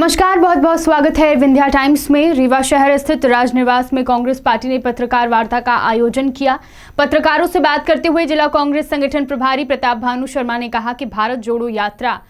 नमस्कार, बहुत बहुत स्वागत है विंध्या टाइम्स में। रीवा शहर स्थित राजनिवास में कांग्रेस पार्टी ने पत्रकार वार्ता का आयोजन किया। पत्रकारों से बात करते हुए जिला कांग्रेस संगठन प्रभारी प्रताप भानु शर्मा ने कहा कि भारत जोड़ो यात्रा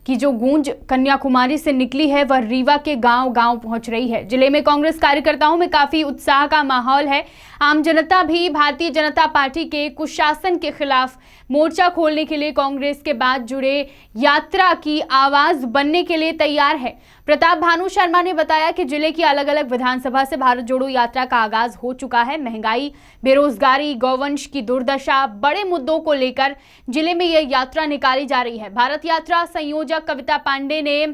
की जो गूंज कन्याकुमारी से निकली है वह रीवा के गांव-गांव पहुंच रही है। जिले में कांग्रेस कार्यकर्ताओं में काफी उत्साह का माहौल है। आम जनता भी भारतीय जनता पार्टी के कुशासन के खिलाफ मोर्चा खोलने के लिए कांग्रेस के बाद जुड़े यात्रा की आवाज बनने के लिए तैयार है। प्रताप भानु शर्मा ने बताया कि जिले की अलग अलग विधानसभा से भारत जोड़ो यात्रा का आगाज हो चुका है। महंगाई, बेरोजगारी, गौवंश की दुर्दशा, बड़े मुद्दों को लेकर जिले में यह यात्रा निकाली जा रही है। भारत यात्रा संयोजक कविता पांडे ने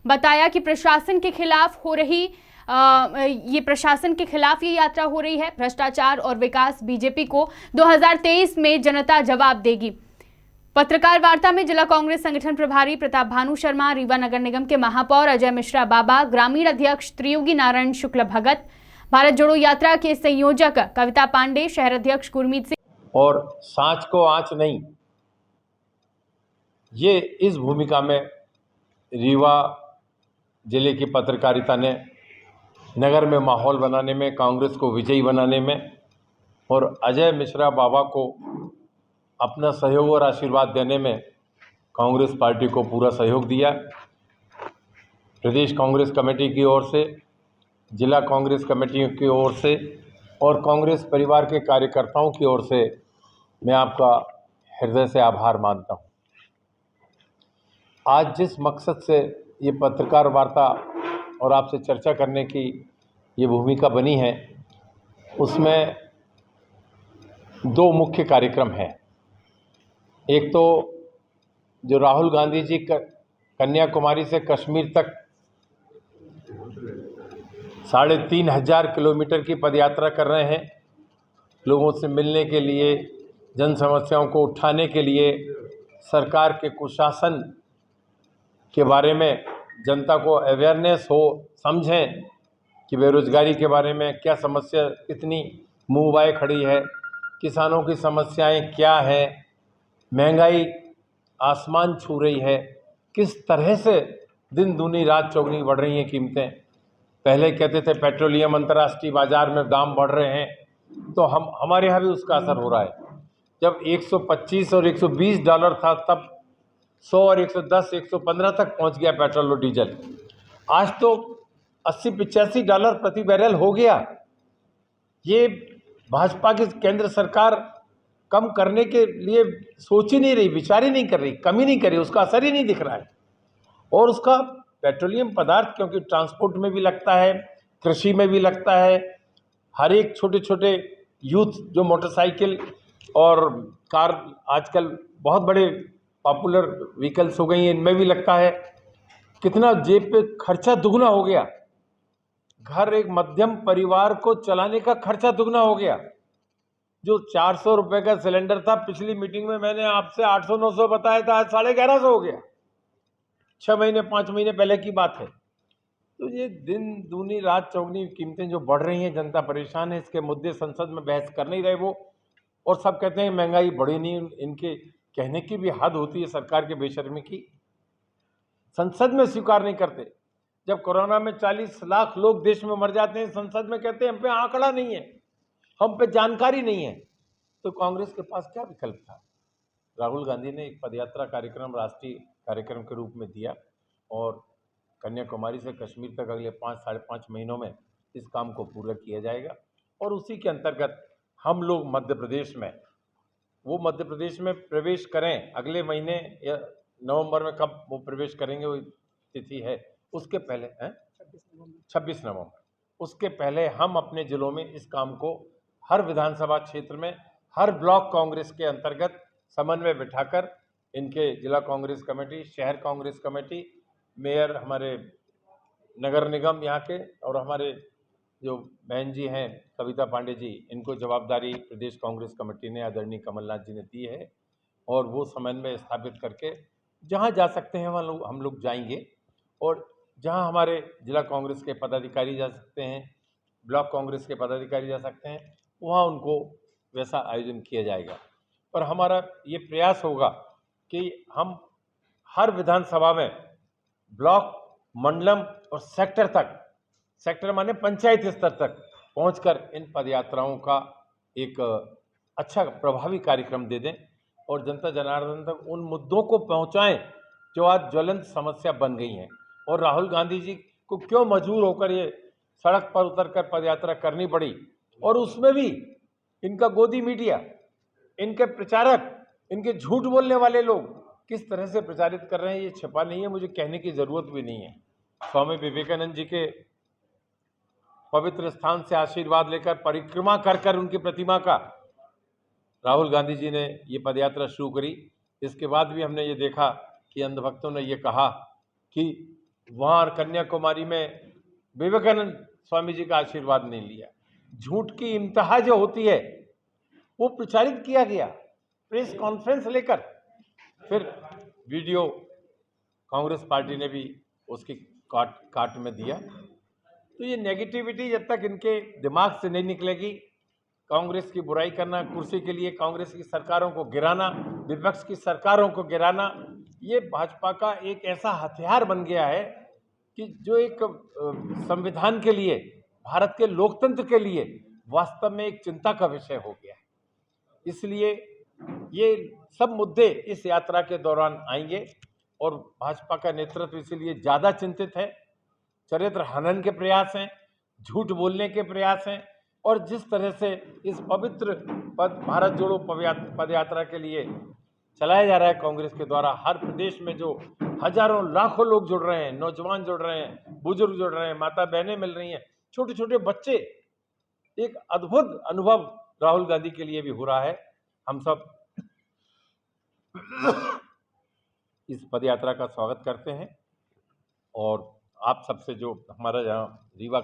बताया कि प्रशासन के खिलाफ ये यात्रा हो रही है। भ्रष्टाचार और विकास बीजेपी को 2023 में जनता जवाब देगी। पत्रकार वार्ता में जिला कांग्रेस संगठन प्रभारी प्रताप भानु शर्मा, रीवा नगर निगम के महापौर अजय मिश्रा बाबा, ग्रामीण अध्यक्ष त्रियोगी नारायण शुक्ल भगत, भारत जोड़ो यात्रा के संयोजक कविता पांडे, शहर अध्यक्ष गुरमीत सिंह और सांच को आंच नहीं, ये इस भूमिका में रीवा जिले की पत्रकारिता ने नगर में माहौल बनाने में, कांग्रेस को विजयी बनाने में और अजय मिश्रा बाबा को अपना सहयोग और आशीर्वाद देने में कांग्रेस पार्टी को पूरा सहयोग दिया। प्रदेश कांग्रेस कमेटी की ओर से, जिला कांग्रेस कमेटियों की ओर से और कांग्रेस परिवार के कार्यकर्ताओं की ओर से मैं आपका हृदय से आभार मानता हूं। आज जिस मकसद से ये पत्रकार वार्ता और आपसे चर्चा करने की ये भूमिका बनी है, उसमें दो मुख्य कार्यक्रम हैं। एक तो जो राहुल गांधी जी कन्याकुमारी से कश्मीर तक 3,500 किलोमीटर की पदयात्रा कर रहे हैं, लोगों से मिलने के लिए, जन समस्याओं को उठाने के लिए, सरकार के कुशासन के बारे में जनता को अवेयरनेस हो, समझें कि बेरोजगारी के बारे में क्या समस्या, कितनी मुंहबाए खड़ी है, किसानों की समस्याएं क्या हैं, महंगाई आसमान छू रही है, किस तरह से दिन दूनी रात चौगुनी बढ़ रही हैं कीमतें। पहले कहते थे पेट्रोलियम अंतर्राष्ट्रीय बाजार में दाम बढ़ रहे हैं, तो हमारे यहाँ भी उसका असर हो रहा है। जब 125 और 120 डॉलर था, तब 100 और 110, 115 तक पहुंच गया पेट्रोल और डीजल। आज तो 80-85 डॉलर प्रति बैरल हो गया। ये भाजपा की केंद्र सरकार कम करने के लिए सोच ही नहीं रही, विचार ही नहीं कर रही, कमी नहीं कर रही, उसका असर ही नहीं दिख रहा है। और उसका पेट्रोलियम पदार्थ क्योंकि ट्रांसपोर्ट में भी लगता है, कृषि में भी लगता है, हर एक छोटे छोटे यूथ जो मोटरसाइकिल और कार आजकल बहुत बड़े पॉपुलर व्हीकल्स हो गई हैं, इनमें भी लगता है। कितना जेब पे खर्चा दुगना हो गया। घर एक मध्यम परिवार को चलाने का खर्चा दुगना हो गया। जो 400 रुपए का सिलेंडर था, पिछली मीटिंग में मैंने आपसे 800-900 बताया था, आज 1150 हो गया। 6 महीने 5 महीने पहले की बात है। तो ये दिन दूनी रात चौगनी कीमतें जो बढ़ रही हैं, जनता परेशान है। इसके मुद्दे संसद में बहस कर नहीं रहे वो, और सब कहते हैं महंगाई बढ़ी नहीं। इनके कहने की भी हद होती है सरकार के बेशर्मी की। संसद में स्वीकार नहीं करते। जब कोरोना में 40 लाख लोग देश में मर जाते हैं, संसद में कहते हैं हम पे आंकड़ा नहीं है, हम पे जानकारी नहीं है। तो कांग्रेस के पास क्या विकल्प था? राहुल गांधी ने एक पदयात्रा कार्यक्रम राष्ट्रीय कार्यक्रम के रूप में दिया और कन्याकुमारी से कश्मीर तक अगले 5-5.5 महीनों में इस काम को पूरा किया जाएगा। और उसी के अंतर्गत हम लोग मध्य प्रदेश में प्रवेश करें। अगले महीने या नवंबर में, कब वो प्रवेश करेंगे वो तिथि है, उसके पहले 26 नवंबर, उसके पहले हम अपने जिलों में इस काम को हर विधानसभा क्षेत्र में, हर ब्लॉक कांग्रेस के अंतर्गत समन्वय बिठाकर इनके जिला कांग्रेस कमेटी, शहर कांग्रेस कमेटी, मेयर, हमारे नगर निगम यहाँ के, और हमारे जो बहन जी हैं कविता पांडे जी, इनको जवाबदारी प्रदेश कांग्रेस कमेटी ने, आदरणीय कमलनाथ जी ने दी है। और वो समन्वय स्थापित करके जहाँ जा सकते हैं वहाँ हम लोग जाएंगे। और जहाँ हमारे जिला कांग्रेस के पदाधिकारी जा सकते हैं, ब्लॉक कांग्रेस के पदाधिकारी जा सकते हैं, वहाँ उनको वैसा आयोजन किया जाएगा। और हमारा ये प्रयास होगा कि हम हर विधानसभा में ब्लॉक मंडलम और सेक्टर तक, सेक्टर माने पंचायत स्तर तक पहुंचकर इन पदयात्राओं का एक अच्छा प्रभावी कार्यक्रम दे दें और जनता जनार्दन तक उन मुद्दों को पहुंचाएं जो आज ज्वलंत समस्या बन गई हैं। और राहुल गांधी जी को क्यों मजबूर होकर ये सड़क पर उतरकर पदयात्रा करनी पड़ी, और उसमें भी इनका गोदी मीडिया, इनके प्रचारक, इनके झूठ बोलने वाले लोग किस तरह से प्रचारित कर रहे हैं, ये छिपा नहीं है, मुझे कहने की जरूरत भी नहीं है। स्वामी विवेकानंद जी के पवित्र स्थान से आशीर्वाद लेकर परिक्रमा कर कर उनकी प्रतिमा का राहुल गांधी जी ने ये पदयात्रा शुरू करी। इसके बाद भी हमने ये देखा कि अंधभक्तों ने ये कहा कि वहाँ कन्याकुमारी में विवेकानंद स्वामी जी का आशीर्वाद नहीं लिया। झूठ की इंतहा जो होती है वो प्रचारित किया गया प्रेस कॉन्फ्रेंस लेकर, फिर वीडियो कांग्रेस पार्टी ने भी उसकी काट में दिया। तो ये नेगेटिविटी जब तक इनके दिमाग से नहीं निकलेगी, कांग्रेस की बुराई करना, कुर्सी के लिए कांग्रेस की सरकारों को गिराना, विपक्ष की सरकारों को गिराना, ये भाजपा का एक ऐसा हथियार बन गया है कि जो एक संविधान के लिए, भारत के लोकतंत्र के लिए वास्तव में एक चिंता का विषय हो गया है। इसलिए ये सब मुद्दे इस यात्रा के दौरान आएंगे और भाजपा का नेतृत्व इसलिए ज़्यादा चिंतित है। चरित्र हनन के प्रयास हैं, झूठ बोलने के प्रयास हैं, और जिस तरह से इस पवित्र भारत जोड़ो पदयात्रा के लिए चलाया जा रहा है कांग्रेस के द्वारा, हर प्रदेश में जो हजारों लाखों लोग जुड़ रहे हैं, नौजवान जुड़ रहे हैं, बुजुर्ग जुड़ रहे हैं, माता बहनें मिल रही हैं, छोटे छोटे बच्चे, एक अद्भुत अनुभव राहुल गांधी के लिए भी हो रहा है। हम सब इस पदयात्रा का स्वागत करते हैं और आप सबसे जो हमारा यहाँ रीवा का